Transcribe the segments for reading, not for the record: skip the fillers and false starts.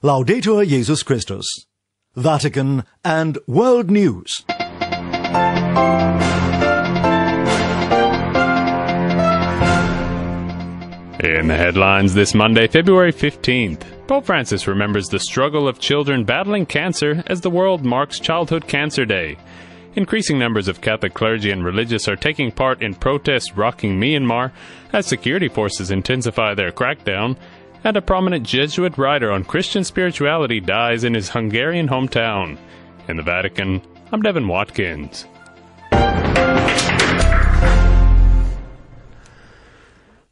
Laudetur Jesus Christus, Vatican and World News. In the headlines this Monday, February 15th, Pope Francis remembers the struggle of children battling cancer as the world marks Childhood Cancer Day. Increasing numbers of Catholic clergy and religious are taking part in protests rocking Myanmar as security forces intensify their crackdown, and a prominent Jesuit writer on Christian spirituality dies in his Hungarian hometown. In the Vatican, I'm Devin Watkins.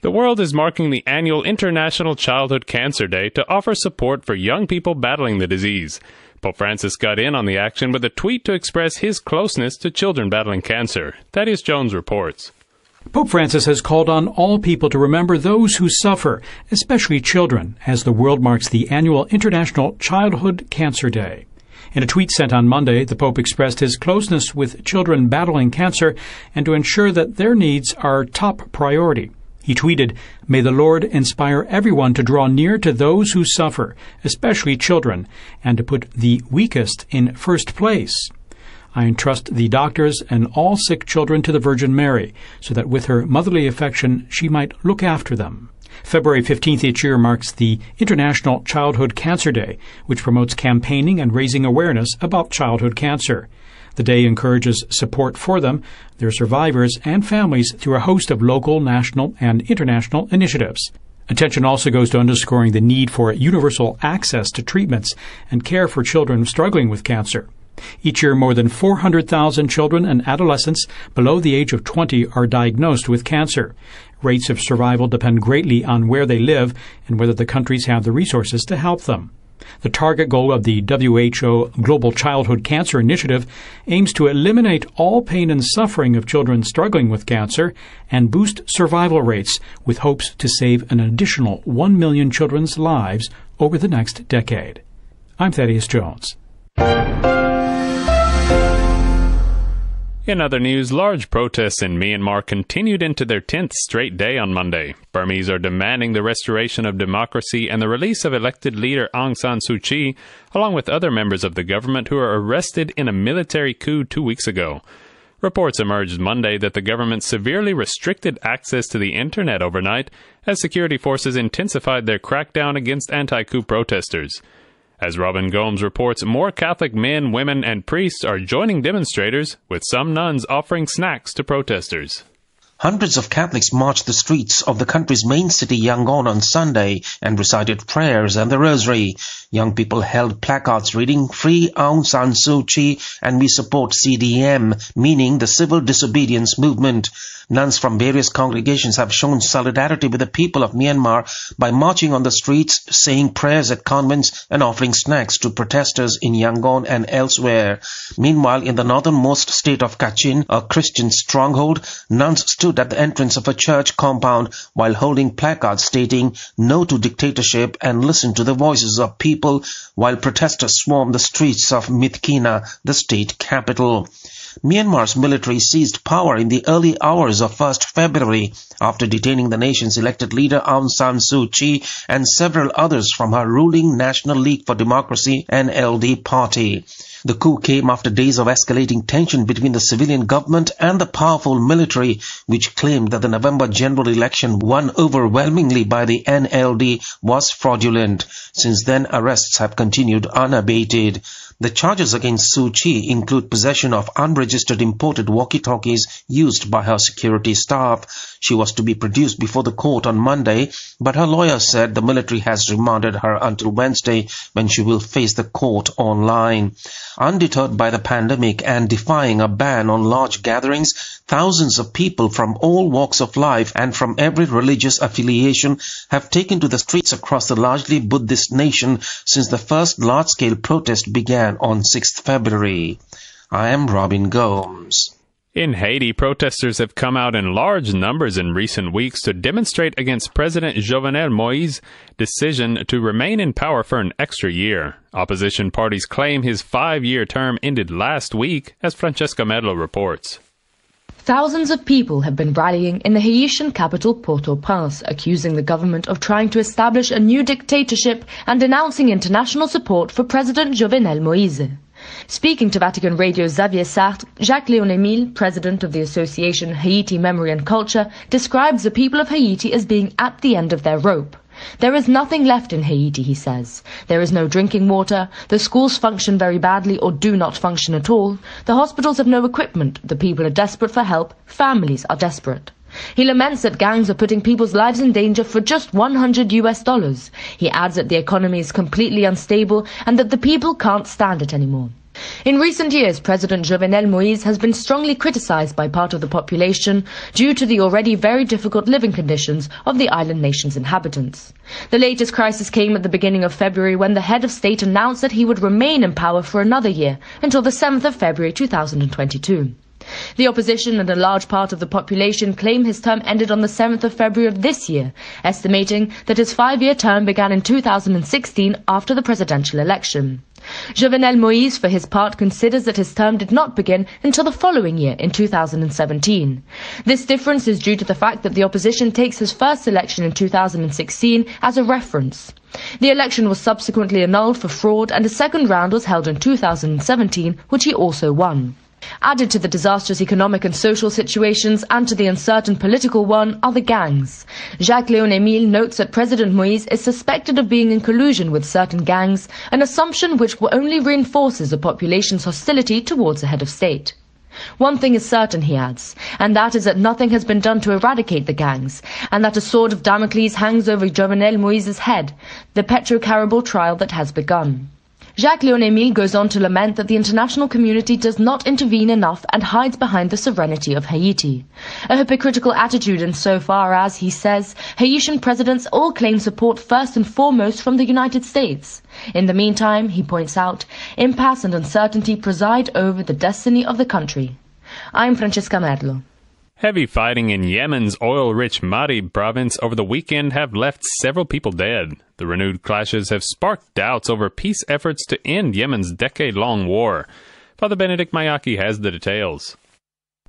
The world is marking the annual International Childhood Cancer Day to offer support for young people battling the disease. Pope Francis got in on the action with a tweet to express his closeness to children battling cancer. Thaddeus Jones reports. Pope Francis has called on all people to remember those who suffer, especially children, as the world marks the annual International Childhood Cancer Day. In a tweet sent on Monday, the Pope expressed his closeness with children battling cancer and to ensure that their needs are top priority. He tweeted, "May the Lord inspire everyone to draw near to those who suffer, especially children, and to put the weakest in first place. I entrust the doctors and all sick children to the Virgin Mary, so that with her motherly affection she might look after them." February 15th each year marks the International Childhood Cancer Day, which promotes campaigning and raising awareness about childhood cancer. The day encourages support for them, their survivors, and families through a host of local, national, and international initiatives. Attention also goes to underscoring the need for universal access to treatments and care for children struggling with cancer. Each year, more than 400,000 children and adolescents below the age of 20 are diagnosed with cancer. Rates of survival depend greatly on where they live and whether the countries have the resources to help them. The target goal of the WHO Global Childhood Cancer Initiative aims to eliminate all pain and suffering of children struggling with cancer and boost survival rates, with hopes to save an additional 1 million children's lives over the next decade. I'm Thaddeus Jones. In other news, large protests in Myanmar continued into their 10th straight day on Monday. Burmese are demanding the restoration of democracy and the release of elected leader Aung San Suu Kyi, along with other members of the government who were arrested in a military coup 2 weeks ago. Reports emerged Monday that the government severely restricted access to the internet overnight as security forces intensified their crackdown against anti-coup protesters. As Robin Gomes reports, more Catholic men, women, and priests are joining demonstrators, with some nuns offering snacks to protesters. Hundreds of Catholics marched the streets of the country's main city, Yangon, on Sunday and recited prayers and the rosary. Young people held placards reading, "Free Aung San Suu Kyi and we support CDM," meaning the Civil Disobedience Movement. Nuns from various congregations have shown solidarity with the people of Myanmar by marching on the streets, saying prayers at convents, and offering snacks to protesters in Yangon and elsewhere. Meanwhile, in the northernmost state of Kachin, a Christian stronghold, nuns stood at the entrance of a church compound while holding placards stating "No to dictatorship" and "Listen to the voices of people," while protesters swarmed the streets of Myitkyina, the state capital. Myanmar's military seized power in the early hours of 1st February after detaining the nation's elected leader Aung San Suu Kyi and several others from her ruling National League for Democracy (NLD) party. The coup came after days of escalating tension between the civilian government and the powerful military, which claimed that the November general election won overwhelmingly by the NLD was fraudulent. Since then, arrests have continued unabated. The charges against Suu Kyi include possession of unregistered imported walkie-talkies used by her security staff. She was to be produced before the court on Monday, but her lawyer said the military has remanded her until Wednesday, when she will face the court online. Undeterred by the pandemic and defying a ban on large gatherings, thousands of people from all walks of life and from every religious affiliation have taken to the streets across the largely Buddhist nation since the first large-scale protest began on 6th February. I am Robin Gomes. In Haiti, protesters have come out in large numbers in recent weeks to demonstrate against President Jovenel Moïse's decision to remain in power for an extra year. Opposition parties claim his 5-year term ended last week, as Francesca Medlo reports. Thousands of people have been rallying in the Haitian capital Port-au-Prince, accusing the government of trying to establish a new dictatorship and denouncing international support for President Jovenel Moïse. Speaking to Vatican Radio Xavier Sartre, Jacques-Léon Émile, president of the association Haiti Memory and Culture, describes the people of Haiti as being at the end of their rope. There is nothing left in Haiti, he says. There is no drinking water, the schools function very badly or do not function at all, the hospitals have no equipment, the people are desperate for help, families are desperate. He laments that gangs are putting people's lives in danger for just $100. He adds that the economy is completely unstable and that the people can't stand it anymore. In recent years, President Jovenel Moïse has been strongly criticized by part of the population due to the already very difficult living conditions of the island nation's inhabitants. The latest crisis came at the beginning of February when the head of state announced that he would remain in power for another year, until the 7th of February 2022. The opposition and a large part of the population claim his term ended on the 7th of February of this year, estimating that his 5-year term began in 2016 after the presidential election. Jovenel Moïse, for his part, considers that his term did not begin until the following year, in 2017. This difference is due to the fact that the opposition takes his first election in 2016 as a reference. The election was subsequently annulled for fraud and a second round was held in 2017, which he also won. Added to the disastrous economic and social situations and to the uncertain political one are the gangs. Jacques-Léon Émile notes that President Moïse is suspected of being in collusion with certain gangs, an assumption which only reinforces the population's hostility towards the head of state. One thing is certain, he adds, and that is that nothing has been done to eradicate the gangs, and that a sword of Damocles hangs over Jovenel Moïse's head, the Petro-Caribou trial that has begun. Jacques-Léon Émile goes on to lament that the international community does not intervene enough and hides behind the sovereignty of Haiti. A hypocritical attitude insofar as, he says, Haitian presidents all claim support first and foremost from the United States. In the meantime, he points out, impasse and uncertainty preside over the destiny of the country. I'm Francesca Merlo. Heavy fighting in Yemen's oil-rich Marib province over the weekend have left several people dead. The renewed clashes have sparked doubts over peace efforts to end Yemen's decade-long war. Father Benedict Mayaki has the details.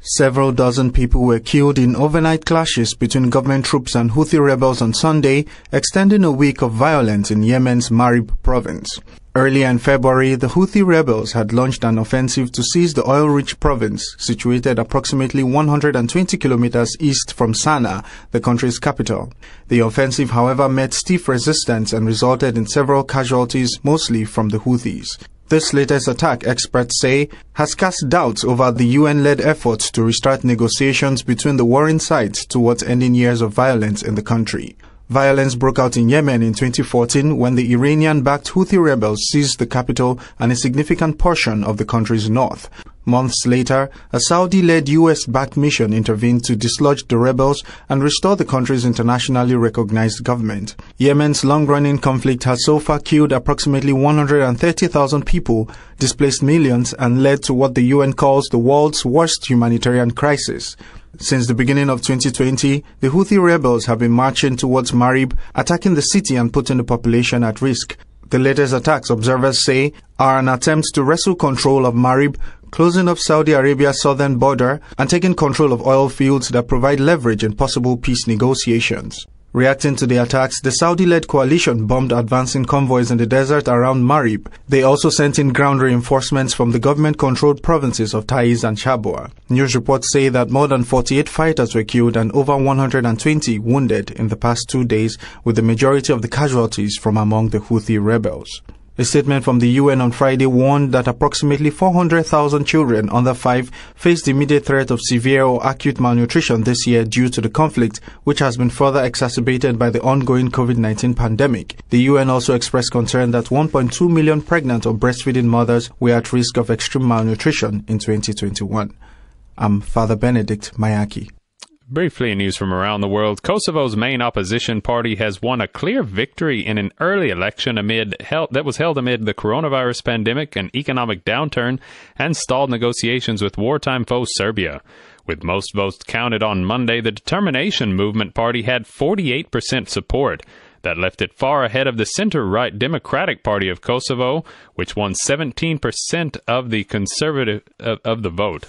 Several dozen people were killed in overnight clashes between government troops and Houthi rebels on Sunday, extending a week of violence in Yemen's Marib province. Earlier in February, the Houthi rebels had launched an offensive to seize the oil-rich province, situated approximately 120 kilometers east from Sana'a, the country's capital. The offensive, however, met stiff resistance and resulted in several casualties, mostly from the Houthis. This latest attack, experts say, has cast doubts over the UN-led efforts to restart negotiations between the warring sides towards ending years of violence in the country. Violence broke out in Yemen in 2014 when the Iranian-backed Houthi rebels seized the capital and a significant portion of the country's north. Months later, a Saudi-led US-backed mission intervened to dislodge the rebels and restore the country's internationally recognized government. Yemen's long-running conflict has so far killed approximately 130,000 people, displaced millions, and led to what the UN calls the world's worst humanitarian crisis. Since the beginning of 2020, the Houthi rebels have been marching towards Marib, attacking the city and putting the population at risk. The latest attacks, observers say, are an attempt to wrestle control of Marib, closing off Saudi Arabia's southern border, and taking control of oil fields that provide leverage in possible peace negotiations. Reacting to the attacks, the Saudi-led coalition bombed advancing convoys in the desert around Marib. They also sent in ground reinforcements from the government-controlled provinces of Taiz and Shabwa. News reports say that more than 48 fighters were killed and over 120 wounded in the past 2 days, with the majority of the casualties from among the Houthi rebels. A statement from the UN on Friday warned that approximately 400,000 children under 5 face the immediate threat of severe or acute malnutrition this year due to the conflict, which has been further exacerbated by the ongoing COVID-19 pandemic. The UN also expressed concern that 1.2 million pregnant or breastfeeding mothers were at risk of extreme malnutrition in 2021. I'm Father Benedict Mayaki. Briefly, news from around the world. Kosovo's main opposition party has won a clear victory in an early election that was held amid the coronavirus pandemic and economic downturn and stalled negotiations with wartime foe Serbia. With most votes counted on Monday, the Determination Movement Party had 48% support. That left it far ahead of the center-right Democratic Party of Kosovo, which won 17% of the vote.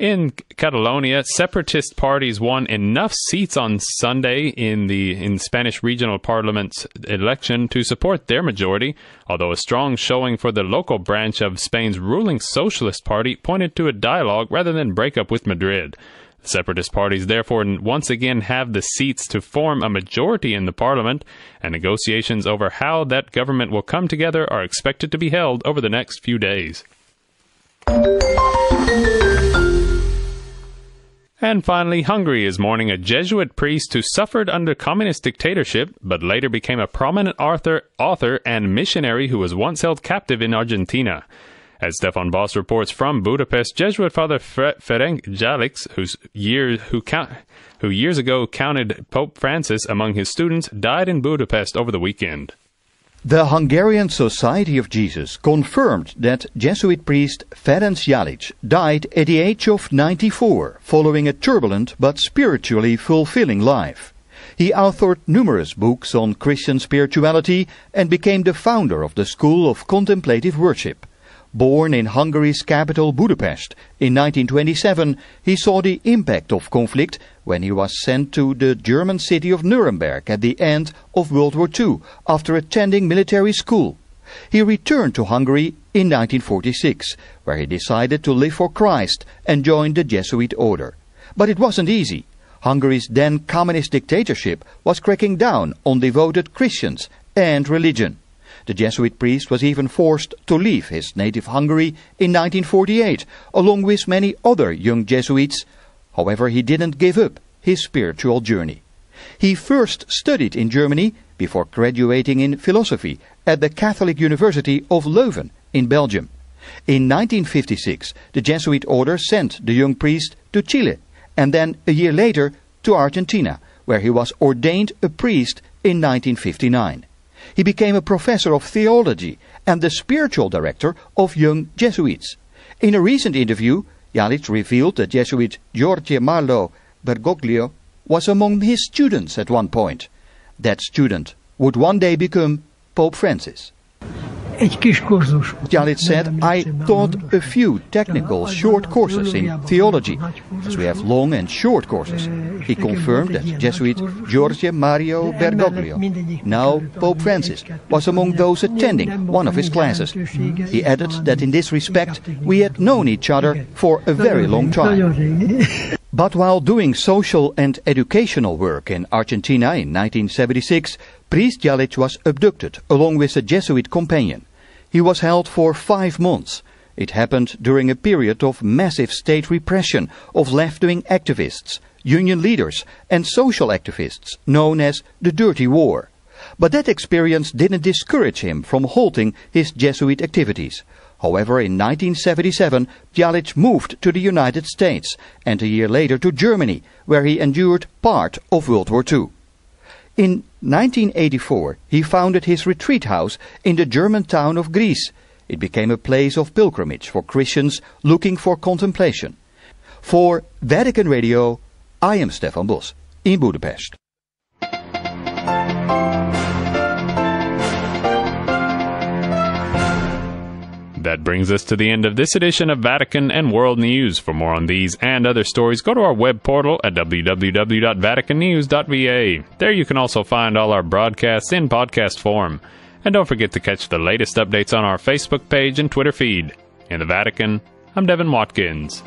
In Catalonia, separatist parties won enough seats on Sunday in Spanish regional parliament's election to support their majority, although a strong showing for the local branch of Spain's ruling Socialist Party pointed to a dialogue rather than breakup with Madrid. The separatist parties therefore once again have the seats to form a majority in the parliament, and negotiations over how that government will come together are expected to be held over the next few days. And finally, Hungary is mourning a Jesuit priest who suffered under communist dictatorship, but later became a prominent author and missionary who was once held captive in Argentina. As Stefan Boss reports from Budapest, Jesuit Father Ferenc Jalix, who years ago counted Pope Francis among his students, died in Budapest over the weekend. The Hungarian Society of Jesus confirmed that Jesuit priest Ferenc Jalic died at the age of 94, following a turbulent but spiritually fulfilling life. He authored numerous books on Christian spirituality and became the founder of the School of Contemplative Worship. Born in Hungary's capital Budapest in 1927, he saw the impact of conflict when he was sent to the German city of Nuremberg at the end of World War II after attending military school. He returned to Hungary in 1946, where he decided to live for Christ and joined the Jesuit order. But it wasn't easy. Hungary's then communist dictatorship was cracking down on devoted Christians and religion. The Jesuit priest was even forced to leave his native Hungary in 1948, along with many other young Jesuits. However, he didn't give up his spiritual journey. He first studied in Germany before graduating in philosophy at the Catholic University of Leuven in Belgium. In 1956, the Jesuit order sent the young priest to Chile, and then a year later to Argentina, where he was ordained a priest in 1959. He became a professor of theology and the spiritual director of young Jesuits. In a recent interview, Jalic revealed that Jesuit Jorge Marlo Bergoglio was among his students at one point. That student would one day become Pope Francis. Jalic said, I taught a few technical short courses in theology, as we have long and short courses. He confirmed that Jesuit Jorge Mario Bergoglio, now Pope Francis, was among those attending one of his classes. He added that in this respect we had known each other for a very long time. But while doing social and educational work in Argentina in 1976, priest Jalic was abducted along with a Jesuit companion. He was held for 5 months. It happened during a period of massive state repression of left-wing activists, union leaders and social activists known as the Dirty War. But that experience didn't discourage him from halting his Jesuit activities. However, in 1977, Jalic moved to the United States and a year later to Germany, where he endured part of World War II. In 1984, he founded his retreat house in the German town of Gries. It became a place of pilgrimage for Christians looking for contemplation. For Vatican Radio, I am Stefan Bos in Budapest. That brings us to the end of this edition of Vatican and World News. For more on these and other stories, go to our web portal at www.vaticannews.va. There you can also find all our broadcasts in podcast form. And don't forget to catch the latest updates on our Facebook page and Twitter feed. In the Vatican, I'm Devin Watkins.